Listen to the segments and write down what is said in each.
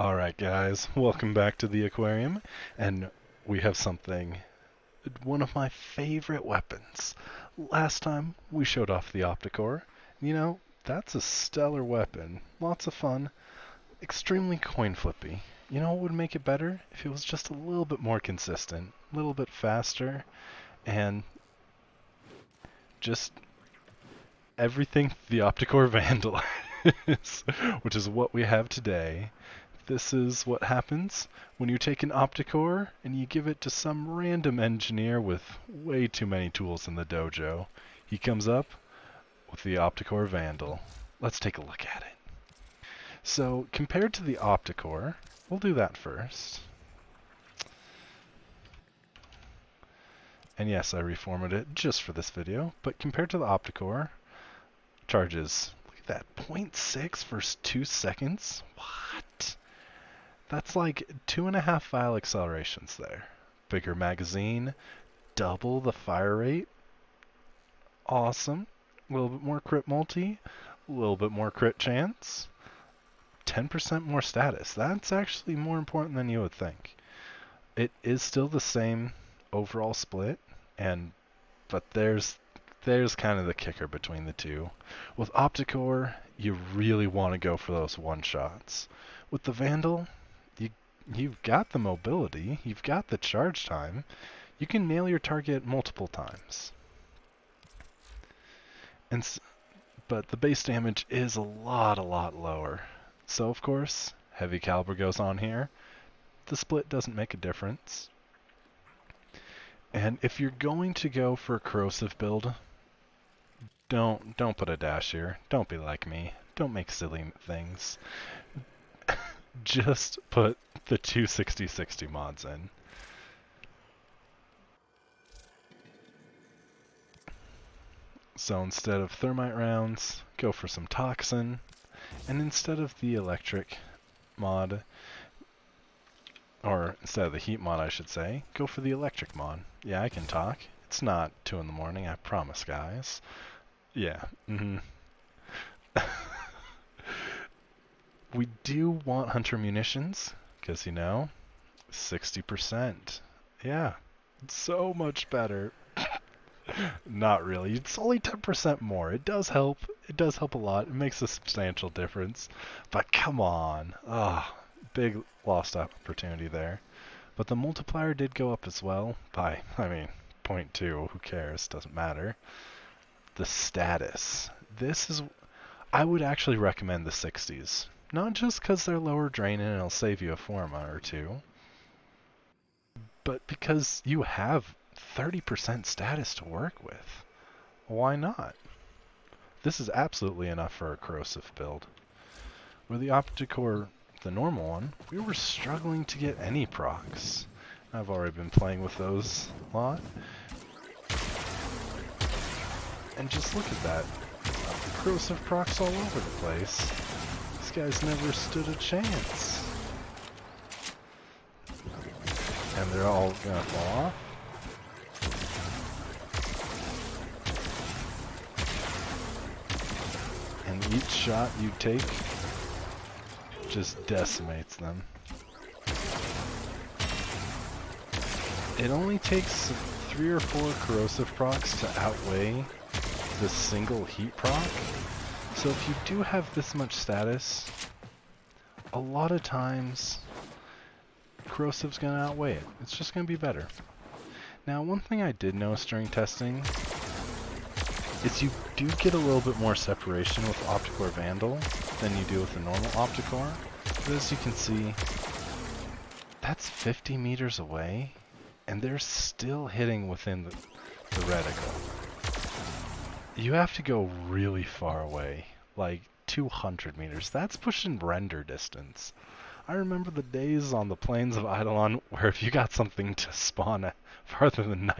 Alright guys, welcome back to the aquarium, and we have one of my favorite weapons. Last time we showed off the OPTICOR. That's a stellar weapon, lots of fun, extremely coin flippy. You know what would make it better? If it was just a little bit more consistent, a little bit faster, and just everything the OPTICOR Vandal is, which is what we have today. This is what happens when you take an OPTICOR and you give it to some random engineer with way too many tools in the dojo. He comes up with the OPTICOR Vandal. Let's take a look at it. So, compared to the OPTICOR, we'll do that first. And yes, I reformatted it just for this video, but compared to the OPTICOR, charges, look at that, 0.6 for 2 seconds? What? That's like 2.5 file accelerations there. Bigger magazine, double the fire rate. Awesome. A little bit more crit multi, a little bit more crit chance. 10% more status. That's actually more important than you would think. It is still the same overall split, but there's kind of the kicker between the two. With OPTICOR, you really want to go for those one-shots. With the Vandal, you've got the mobility, you've got the charge time, you can nail your target multiple times. But the base damage is a lot lower. So of course, heavy caliber goes on here. The split doesn't make a difference. And if you're going to go for a corrosive build, don't put a dash here. Don't be like me. Don't make silly things. Just put the 260/60 mods in. So instead of thermite rounds, go for some toxin, and instead of the electric mod, or instead of the heat mod I should say, go for the electric mod. Yeah, I can talk. It's not 2 in the morning, I promise guys. Yeah, We do want hunter munitions, because 60%. Yeah, it's so much better. Not really. It's only 10% more. It does help. It does help a lot. It makes a substantial difference. But come on. Big lost opportunity there. But the multiplier did go up as well by, 0.2. Who cares? Doesn't matter. The status. I would actually recommend the 60s. Not just because they're lower drain and it'll save you a forma or two, but because you have 30% status to work with. Why not? This is absolutely enough for a corrosive build. With the OPTICOR, the normal one, we were struggling to get any procs. I've already been playing with those a lot. And just look at that. Corrosive procs all over the place. These guys never stood a chance. And they're all gonna fall off. And each shot you take just decimates them. It only takes 3 or 4 corrosive procs to outweigh the single heat proc. So if you do have this much status, a lot of times corrosive's going to outweigh it. It's just going to be better. Now, one thing I did notice during testing is you do get a little bit more separation with OPTICOR Vandal than you do with the normal OPTICOR. But as you can see, that's 50 meters away, and they're still hitting within the reticle. You have to go really far away, like 200 meters. That's pushing render distance. I remember the days on the plains of Eidolon where if you got something to spawn farther than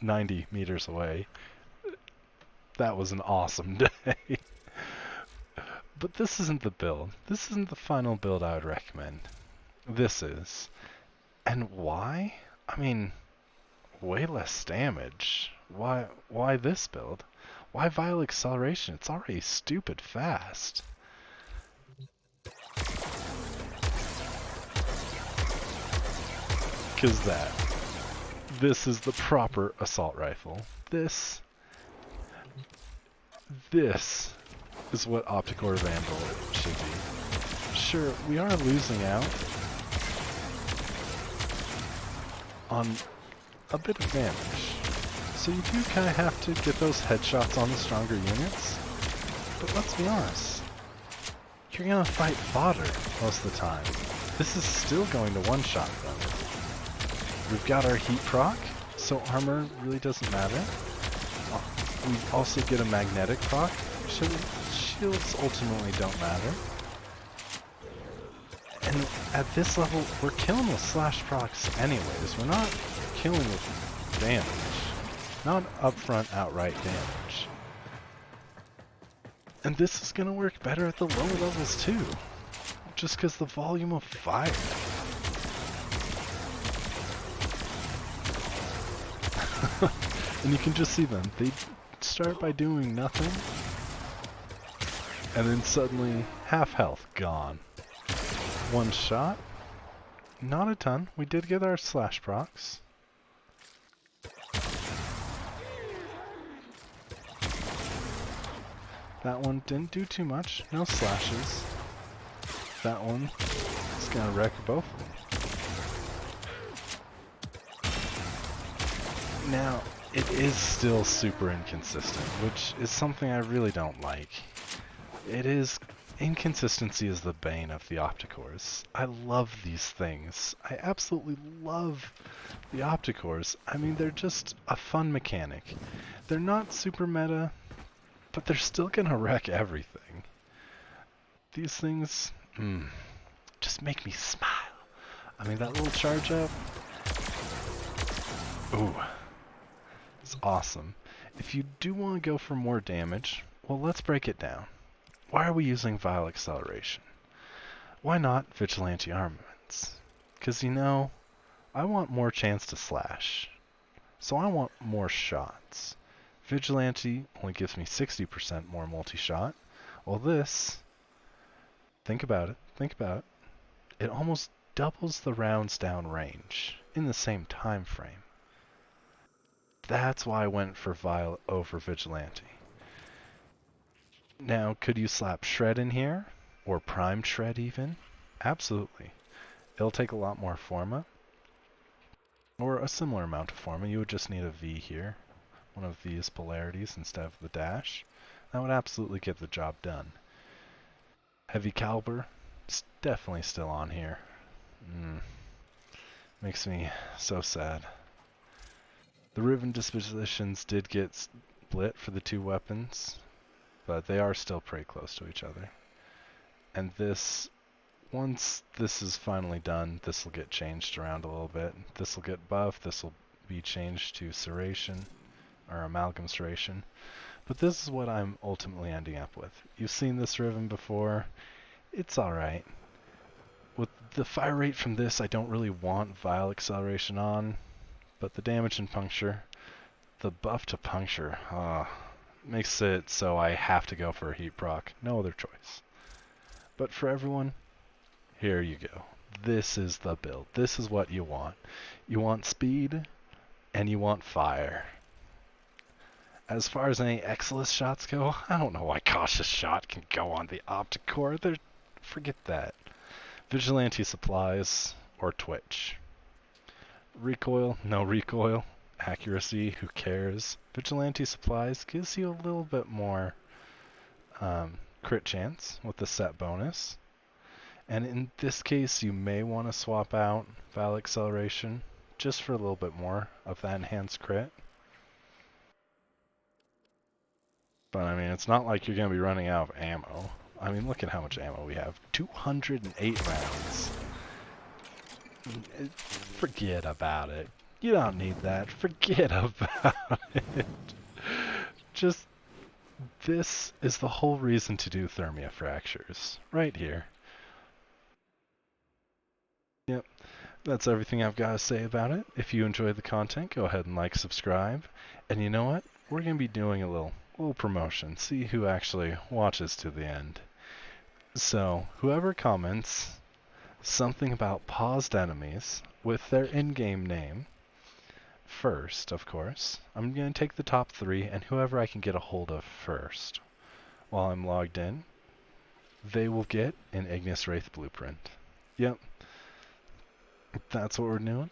90 meters away, that was an awesome day. But this isn't the build. This isn't the final build I would recommend. This is. And why? Way less damage. Why this build? Why vial acceleration? It's already stupid fast. 'Cause this is the proper assault rifle. This is what OPTICOR Vandal should be. Sure, we are losing out on a bit of damage. So you do kind of have to get those headshots on the stronger units. But let's be honest, you're gonna fight fodder most of the time. This is still going to one-shot them. We've got our heat proc, so armor really doesn't matter. We also get a magnetic proc, so shields ultimately don't matter. And at this level, we're killing with slash procs anyways. We're not killing with damage. Not upfront outright damage. And this is going to work better at the lower levels too. Just because the volume of fire. And you can just see them. They start by doing nothing. And then suddenly, half health gone. One shot. Not a ton. We did get our slash procs. That one didn't do too much. No slashes. That one is gonna wreck both of them. Now, it is still super inconsistent, which is something I really don't like. Inconsistency is the bane of the OPTICORs. I love these things. I absolutely love the OPTICORs. I mean, they're just a fun mechanic. They're not super meta, but they're still gonna wreck everything. These things, just make me smile. I mean, that little charge up, ooh, it's awesome. If you do want to go for more damage, well, let's break it down. Why are we using Vile Acceleration? Why not Vigilante Armaments? Because, you know, I want more chance to slash. So I want more shots. Vigilante only gives me 60% more multi-shot. Well, this, think about it. It almost doubles the rounds down range in the same time frame. That's why I went for Vile over Vigilante. Now, could you slap Shred in here? Or Prime Shred even? Absolutely. It'll take a lot more Forma. Or a similar amount of Forma. You would just need a V here. One of these polarities instead of the dash. That would absolutely get the job done. Heavy Caliber, it's definitely still on here. Makes me so sad. The Riven dispositions did get split for the two weapons, but they are still pretty close to each other. And this, once this is finally done, this will get changed around a little bit. This will get buffed, this will be changed to Serration, or Amalgam Serration. But this is what I'm ultimately ending up with. You've seen this Riven before. It's alright. With the fire rate from this, I don't really want Vile Acceleration on, but the damage and puncture, the buff to puncture, makes it so I have to go for a heat proc. No other choice. But for everyone, here you go. This is the build. This is what you want. You want speed, and you want fire. As far as any Exilus shots go, I don't know why Cautious Shot can go on the OPTICOR. Forget that. Vigilante supplies, or Twitch. Recoil, no recoil. Accuracy, who cares? Vigilante supplies gives you a little bit more crit chance with the set bonus. And in this case, you may want to swap out Vile Acceleration just for a little bit more of that enhanced crit. But I mean, it's not like you're going to be running out of ammo. I mean, look at how much ammo we have. 208 rounds. Forget about it. You don't need that. Forget about it. Just, this is the whole reason to do Thermia Fractures. Right here. Yep. That's everything I've got to say about it. If you enjoyed the content, go ahead and like, subscribe. And you know what? We're going to be doing a little promotion. See who actually watches to the end. So, whoever comments something about paused enemies with their in-game name. First, of course, I'm going to take the top 3 and whoever I can get a hold of first while I'm logged in, they will get an Ignis Wraith blueprint. Yep, that's what we're doing.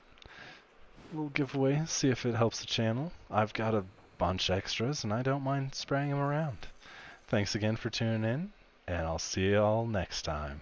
Little giveaway, see if it helps the channel. I've got a bunch extras and I don't mind spraying them around. Thanks again for tuning in, and I'll see you all next time.